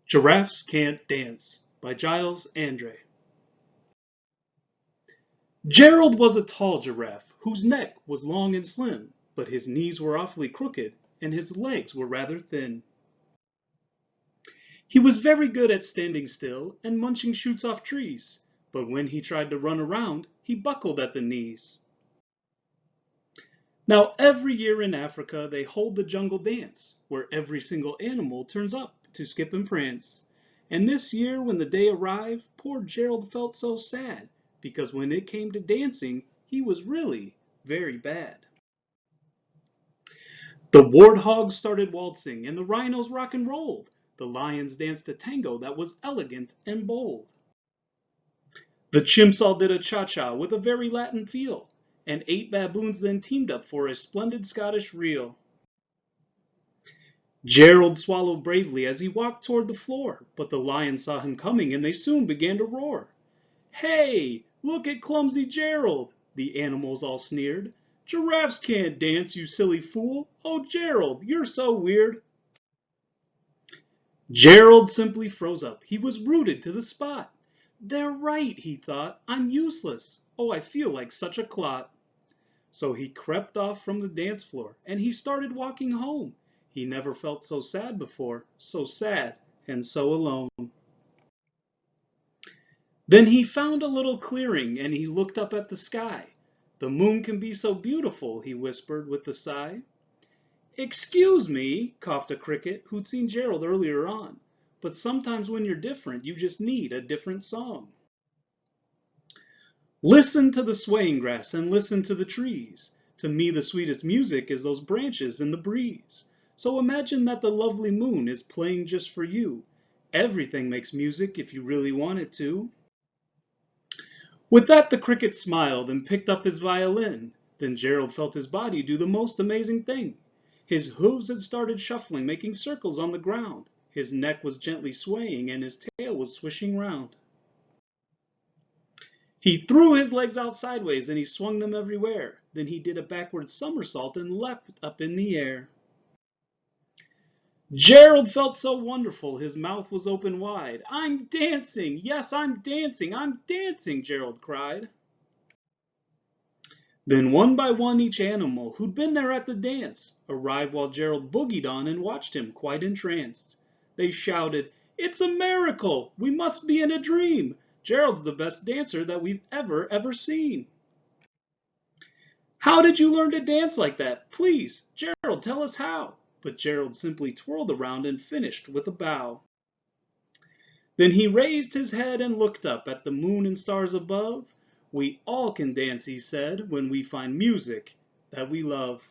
Giraffes Can't Dance by Giles Andreae. Gerald was a tall giraffe whose neck was long and slim, but his knees were awfully crooked and his legs were rather thin. He was very good at standing still and munching shoots off trees, but when he tried to run around, he buckled at the knees. Now every year in Africa they hold the jungle dance, where every single animal turns up to skip and prance. And this year when the day arrived, poor Gerald felt so sad, because when it came to dancing, he was really very bad. The warthogs started waltzing, and the rhinos rock and rolled. The lions danced a tango that was elegant and bold. The chimps all did a cha-cha with a very Latin feel, and 8 baboons then teamed up for a splendid Scottish reel. Gerald swallowed bravely as he walked toward the floor, but the lions saw him coming and they soon began to roar. "Hey, look at clumsy Gerald!" the animals all sneered. "Giraffes can't dance, you silly fool! Oh, Gerald, you're so weird!" Gerald simply froze up. He was rooted to the spot. "They're right," he thought. "I'm useless. Oh, I feel like such a clot." So he crept off from the dance floor and he started walking home. He never felt so sad before, so sad and so alone. Then he found a little clearing and he looked up at the sky. "The moon can be so beautiful," he whispered with a sigh. "Excuse me," coughed a cricket who'd seen Gerald earlier on, "but sometimes when you're different, you just need a different song. Listen to the swaying grass and listen to the trees. To me the sweetest music is those branches in the breeze. So imagine that the lovely moon is playing just for you. Everything makes music if you really want it to." With that the cricket smiled and picked up his violin. Then Gerald felt his body do the most amazing thing. His hooves had started shuffling, making circles on the ground. His neck was gently swaying and his tail was swishing round. He threw his legs out sideways and he swung them everywhere. Then he did a backward somersault and leapt up in the air. Gerald felt so wonderful, his mouth was open wide. "I'm dancing! Yes, I'm dancing! I'm dancing!" Gerald cried. Then one by one each animal who'd been there at the dance arrived while Gerald boogied on and watched him quite entranced. They shouted, "It's a miracle! We must be in a dream! Gerald's the best dancer that we've ever seen." "How did you learn to dance like that? Please, Gerald, tell us how." But Gerald simply twirled around and finished with a bow. Then he raised his head and looked up at the moon and stars above. "We all can dance," he said, "when we find music that we love."